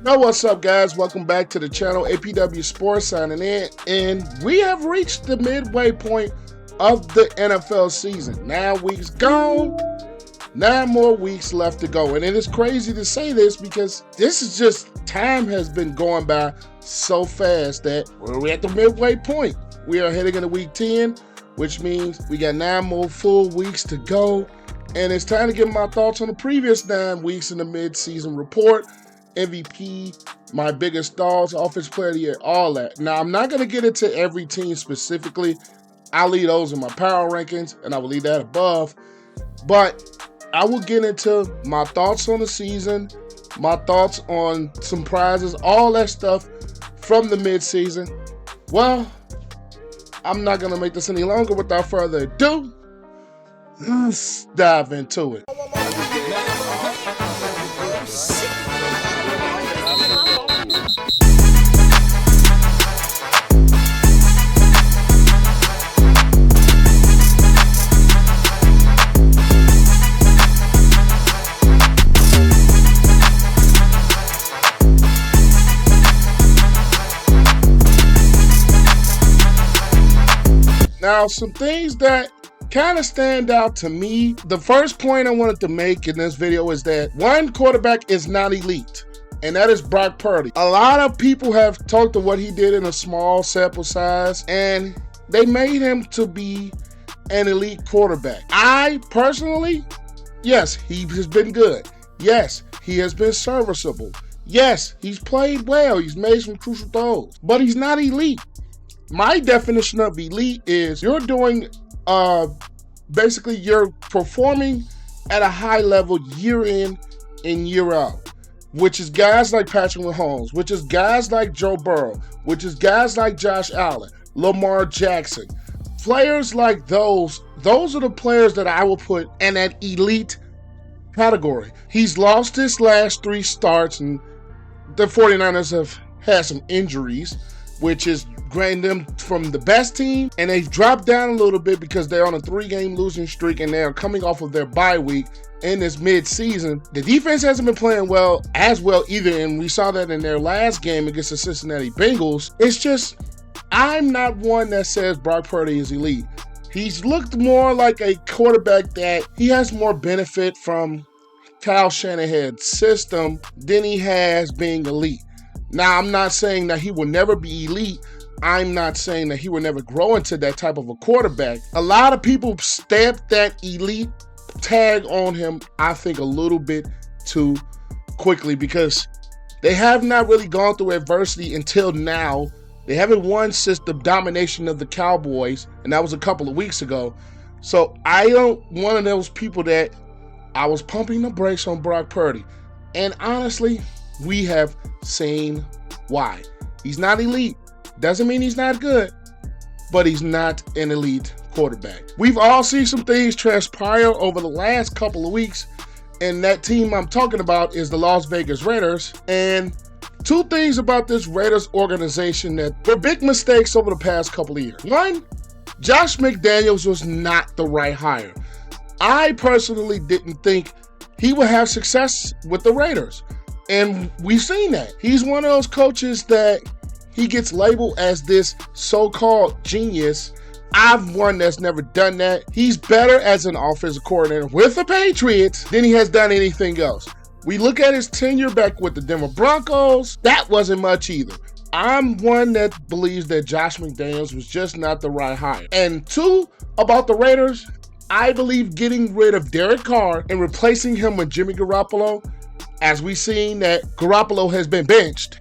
Yo, what's up, guys? Welcome back to the channel. APW Sports signing in, and we have reached the midway point of the NFL season. 9 weeks gone, 9 more weeks left to go. And it is crazy to say this because this is just, time has been going by so fast that we're at the midway point. We are heading into week 10, which means we got 9 more full weeks to go. And it's time to get my thoughts on the previous 9 weeks in the mid-season report. MVP, my biggest thoughts, offensive player of the year, all that. Now, I'm not going to get into every team specifically. I'll leave those in my power rankings, and I will leave that above. But I will get into my thoughts on the season, my thoughts on some prizes, all that stuff from the midseason. Well, I'm not going to make this any longer. Without further ado, let's dive into it. Now, some things that kind of stand out to me. The first point I wanted to make in this video is that one quarterback is not elite, and that is Brock Purdy. A lot of people have talked of what he did in a small sample size, and they made him to be an elite quarterback. I personally, yes, he has been good. Yes, he has been serviceable. Yes, he's played well. He's made some crucial throws, but he's not elite. My definition of elite is you're doing, basically you're performing at a high level year in and year out, which is guys like Patrick Mahomes, which is guys like Joe Burrow, which is guys like Josh Allen, Lamar Jackson. Players like those are the players that I will put in that elite category. He's lost his last 3 starts, and the 49ers have had some injuries, which is granting them from the best team, and they've dropped down a little bit because they're on a 3-game losing streak and they're coming off of their bye week in this mid-season. The defense hasn't been playing as well either, and we saw that in their last game against the Cincinnati Bengals. It's just, I'm not one that says Brock Purdy is elite. He's looked more like a quarterback that he has more benefit from Kyle Shanahan's system than he has being elite. Now, I'm not saying that he will never be elite. I'm not saying that he will never grow into that type of a quarterback. A lot of people stamped that elite tag on him, I think, a little bit too quickly because they have not really gone through adversity until now. They haven't won since the domination of the Cowboys, and that was a couple of weeks ago. So I don't one of those people that I was pumping the brakes on Brock Purdy. And honestly, we have seen why. He's not elite. Doesn't mean he's not good, but he's not an elite quarterback. We've all seen some things transpire over the last couple of weeks, and that team I'm talking about is the Las Vegas Raiders. And 2 things about this Raiders organization that were big mistakes over the past couple of years. One, Josh McDaniels was not the right hire. I personally didn't think he would have success with the Raiders, and we've seen that. He's one of those coaches that he gets labeled as this so-called genius. I'm one that's never done that. He's better as an offensive coordinator with the Patriots than he has done anything else. We look at his tenure back with the Denver Broncos. That wasn't much either. I'm one that believes that Josh McDaniels was just not the right hire. And 2, about the Raiders, I believe getting rid of Derek Carr and replacing him with Jimmy Garoppolo, as we've seen that Garoppolo has been benched,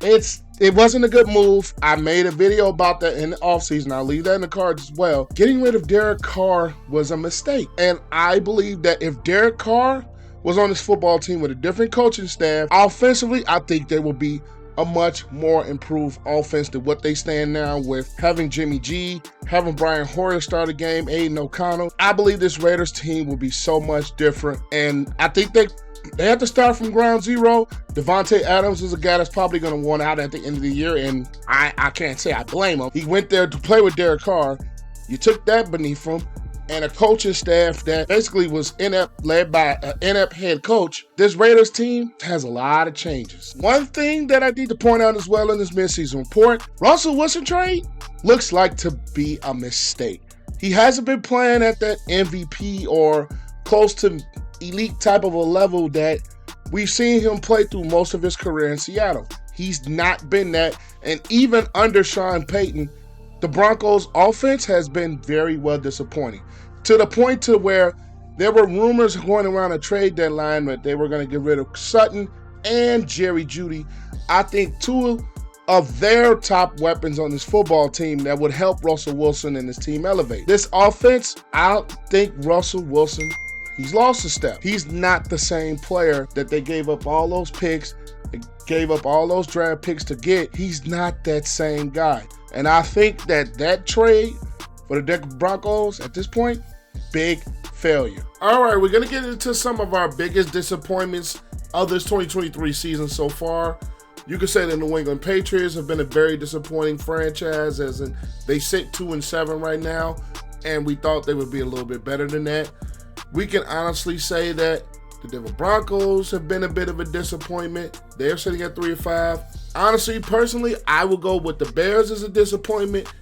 it wasn't a good move. I made a video about that in the offseason. I'll leave that in the cards as well. Getting rid of Derek Carr was a mistake. And I believe that if Derek Carr was on this football team with a different coaching staff, offensively, I think they will be a much more improved offense than what they stand now with having Jimmy G, having Brian Hoyer start a game, Aiden O'Connell. I believe this Raiders team will be so much different. And I think they have to start from ground zero. Devontae Adams is a guy that's probably going to want out at the end of the year, and I can't say I blame him. He went there to play with Derek Carr. You took that beneath him, and a coaching staff that basically was inept, led by an inept head coach, this Raiders team has a lot of changes. One thing that I need to point out as well in this midseason report, Russell Wilson trade looks like to be a mistake. He hasn't been playing at that MVP or close to elite type of a level that we've seen him play through most of his career in Seattle. He's not been that, and even under Sean Payton, the Broncos' offense has been very well disappointing, to the point to where there were rumors going around a trade deadline that they were going to get rid of Sutton and Jerry Jeudy. I think two of their top weapons on this football team that would help Russell Wilson and his team elevate. This offense, I think Russell Wilson, he's lost a step. He's not the same player that they gave up all those picks, gave up all those draft picks to get. He's not that same guy. And I think that trade for the Denver Broncos at this point, big failure. All right, we're going to get into some of our biggest disappointments of this 2023 season so far. You could say the New England Patriots have been a very disappointing franchise, as in they sit 2-7 right now, and we thought they would be a little bit better than that. We can honestly say that the Denver Broncos have been a bit of a disappointment. They're sitting at 3-5. Honestly, personally, I would go with the Bears as a disappointment.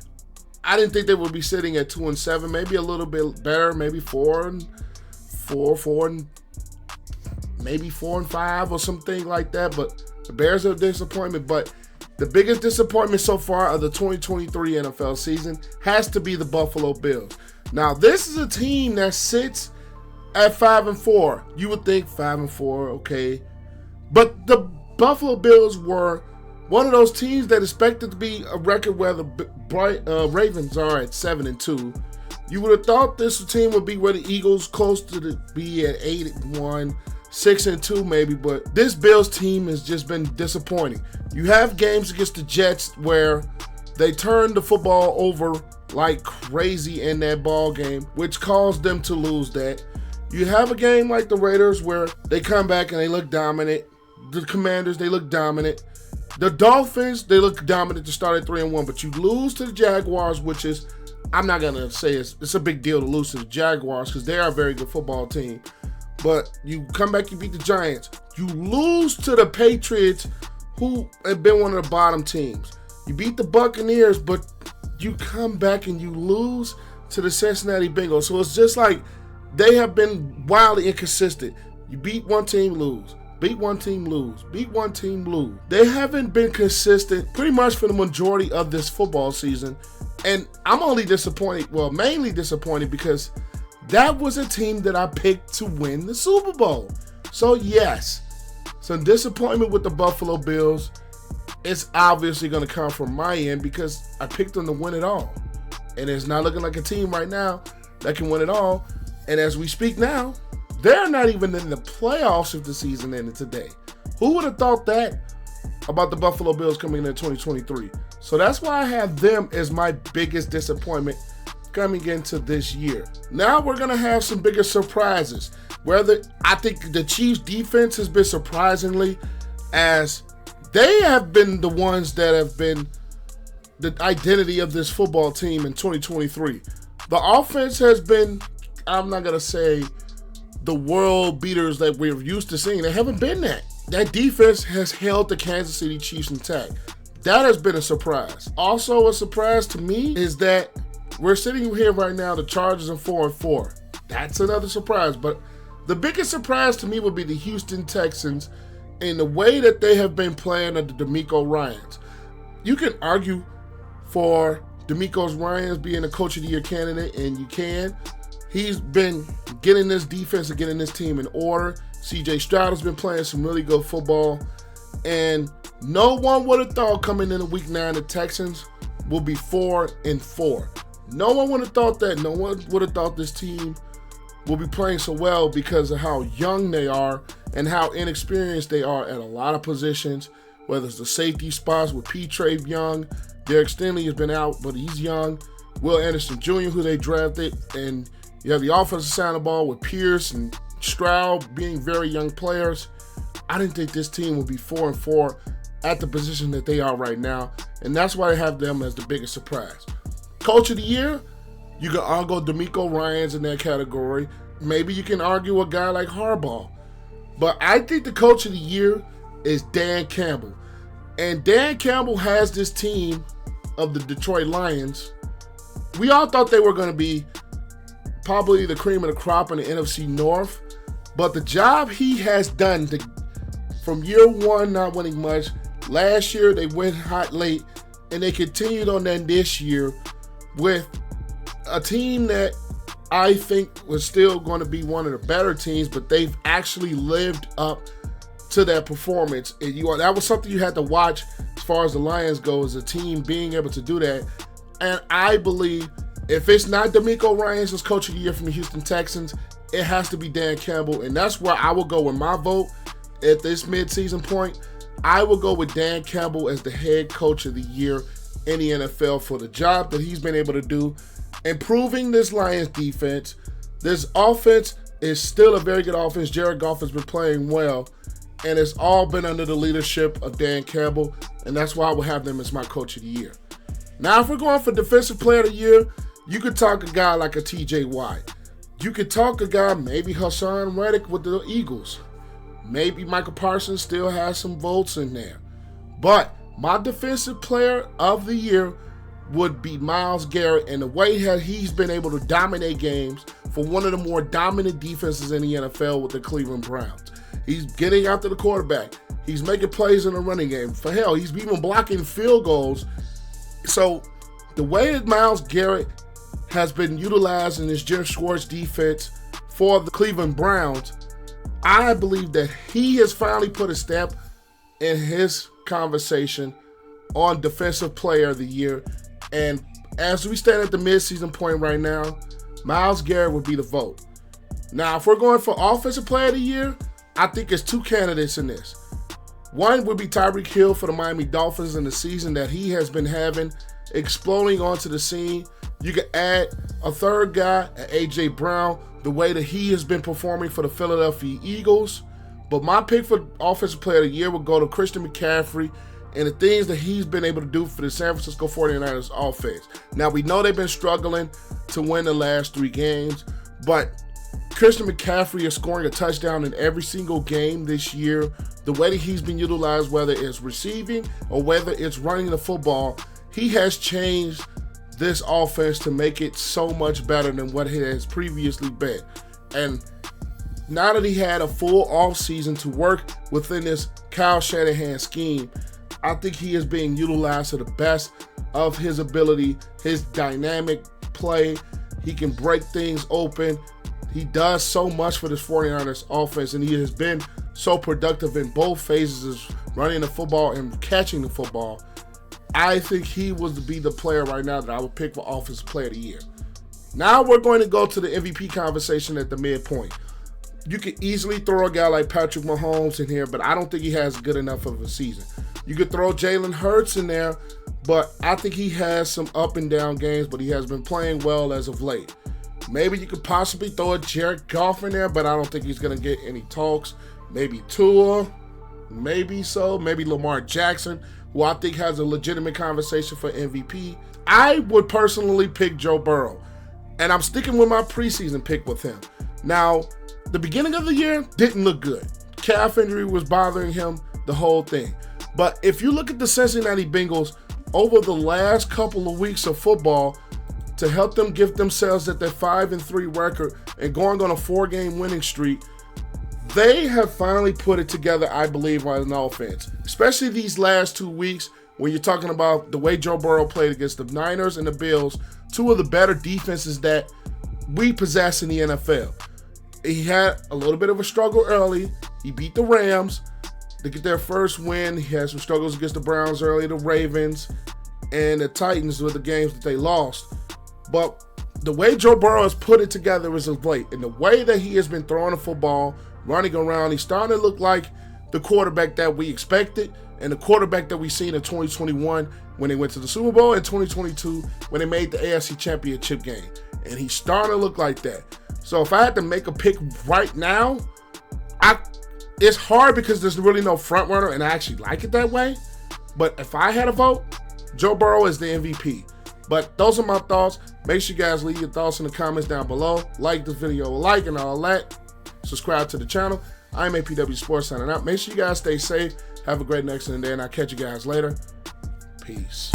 I didn't think they would be sitting at 2-7, maybe a little bit better, maybe 4-5 or something like that. But the Bears are a disappointment. But the biggest disappointment so far of the 2023 NFL season has to be the Buffalo Bills. Now, this is a team that sits at 5-4. You would think 5-4, okay. But the Buffalo Bills were one of those teams that expected to be a record where the Ravens are at 7-2. You would have thought this team would be where the Eagles close to be at 8-1, 6-2 maybe, but this Bills team has just been disappointing. You have games against the Jets where they turn the football over like crazy in that ball game, which caused them to lose that. You have a game like the Raiders where they come back and they look dominant. The Commanders, they look dominant. The Dolphins, they look dominant to start at 3-1, but you lose to the Jaguars, which is, I'm not going to say it's a big deal to lose to the Jaguars because they are a very good football team. But you come back, you beat the Giants. You lose to the Patriots, who have been one of the bottom teams. You beat the Buccaneers, but you come back and you lose to the Cincinnati Bengals. So it's just like they have been wildly inconsistent. You beat one team, lose. Beat one team, lose. Beat one team, lose. They haven't been consistent pretty much for the majority of this football season. And I'm only disappointed, well, mainly disappointed because that was a team that I picked to win the Super Bowl. So yes, some disappointment with the Buffalo Bills. It's obviously going to come from my end because I picked them to win it all. And it's not looking like a team right now that can win it all. And as we speak now, they're not even in the playoffs if the season ended today. Who would have thought that about the Buffalo Bills coming into 2023? So that's why I have them as my biggest disappointment coming into this year. Now we're going to have some bigger surprises. Whether I think the Chiefs defense has been surprisingly, as they have been the ones that have been the identity of this football team in 2023. The offense has been, I'm not going to say the world beaters that we're used to seeing. They haven't been that. That defense has held the Kansas City Chiefs intact. That has been a surprise. Also a surprise to me is that we're sitting here right now, the Chargers are 4-4. That's another surprise. But the biggest surprise to me would be the Houston Texans in the way that they have been playing under DeMeco Ryans. You can argue for DeMeco Ryans being a Coach of the Year candidate, and you can. He's been getting this defense and getting this team in order. CJ Stroud has been playing some really good football. And no one would have thought coming into Week 9 the Texans will be 4-4. No one would have thought that. No one would have thought this team will be playing so well because of how young they are and how inexperienced they are at a lot of positions, whether it's the safety spots with P-Trave young. Derek Stingley has been out, but he's young. Will Anderson Jr., who they drafted, and you have the offensive side of the ball with Pierce and Stroud being very young players. I didn't think this team would be 4-4 at the position that they are right now, and that's why I have them as the biggest surprise. Coach of the Year, You can argue D'Amico Ryans in that category. Maybe you can argue a guy like Harbaugh. But I think the coach of the year is Dan Campbell. And Dan Campbell has this team of the Detroit Lions. We all thought they were going to be probably the cream of the crop in the NFC North. But the job he has done from year one, not winning much. Last year, they went hot late. And they continued on that this year with a team that I think was still going to be one of the better teams, but they've actually lived up to that performance. And that was something you had to watch as far as the Lions go, as a team being able to do that. And I believe if it's not D'Amico Ryans as coach of the year from the Houston Texans, it has to be Dan Campbell. And that's where I will go with my vote at this midseason point. I will go with Dan Campbell as the head coach of the year in the NFL for the job that he's been able to do. Improving this Lions defense. This offense is still a very good offense. Jared Goff has been playing well. And it's all been under the leadership of Dan Campbell. And that's why I will have them as my coach of the year. Now, if we're going for defensive player of the year, you could talk a guy like a TJ Watt. You could talk a guy, maybe Hassan Reddick with the Eagles. Maybe Michael Parsons still has some votes in there. But my defensive player of the year would be Myles Garrett, and the way he's been able to dominate games for one of the more dominant defenses in the NFL with the Cleveland Browns. He's getting after the quarterback. He's making plays in the running game. For hell, he's even blocking field goals. So the way that Myles Garrett has been utilized in this Jim Schwartz defense for the Cleveland Browns, I believe that he has finally put a step in his conversation on Defensive Player of the Year. And as we stand at the midseason point right now, Myles Garrett would be the vote. Now, if we're going for Offensive Player of the Year, I think there's two candidates in this. One would be Tyreek Hill for the Miami Dolphins in the season that he has been having, exploding onto the scene. You could add a third guy, A.J. Brown, the way that he has been performing for the Philadelphia Eagles. But my pick for Offensive Player of the Year would go to Christian McCaffrey and the things that he's been able to do for the San Francisco 49ers offense. Now, we know they've been struggling to win the last 3 games, but Christian McCaffrey is scoring a touchdown in every single game this year. The way that he's been utilized, whether it's receiving or whether it's running the football, he has changed this offense to make it so much better than what it has previously been. And now that he had a full offseason to work within this Kyle Shanahan scheme, I think he is being utilized to the best of his ability, his dynamic play. He can break things open. He does so much for this 49ers offense, and he has been so productive in both phases of running the football and catching the football. I think he would be the player right now that I would pick for Offensive Player of the Year. Now we're going to go to the MVP conversation at the midpoint. You could easily throw a guy like Patrick Mahomes in here, but I don't think he has good enough of a season. You could throw Jalen Hurts in there, but I think he has some up and down games, but he has been playing well as of late. Maybe you could possibly throw a Jared Goff in there, but I don't think he's going to get any talks. Maybe Tua, maybe so. Maybe Lamar Jackson, who I think has a legitimate conversation for MVP. I would personally pick Joe Burrow, and I'm sticking with my preseason pick with him. Now, the beginning of the year didn't look good. Calf injury was bothering him, the whole thing. But if you look at the Cincinnati Bengals over the last couple of weeks of football, to help them give themselves at their 5-3 record and going on a 4-game winning streak, they have finally put it together, I believe, on an offense. Especially these last 2 weeks when you're talking about the way Joe Burrow played against the Niners and the Bills, 2 of the better defenses that we possess in the NFL. He had a little bit of a struggle early. He beat the Rams to get their first win. He had some struggles against the Browns early, the Ravens, and the Titans with the games that they lost. But the way Joe Burrow has put it together is of late, and the way that he has been throwing the football, running around, he's starting to look like the quarterback that we expected and the quarterback that we seen in 2021 when they went to the Super Bowl, and 2022 when they made the AFC Championship game. And he's starting to look like that. So if I had to make a pick right now, it's hard because there's really no front runner, and I actually like it that way. But if I had a vote, Joe Burrow is the MVP. But those are my thoughts. Make sure you guys leave your thoughts in the comments down below. Like this video, like and all that. Subscribe to the channel. I'm APW Sports signing out. Make sure you guys stay safe. Have a great next day, and I'll catch you guys later. Peace.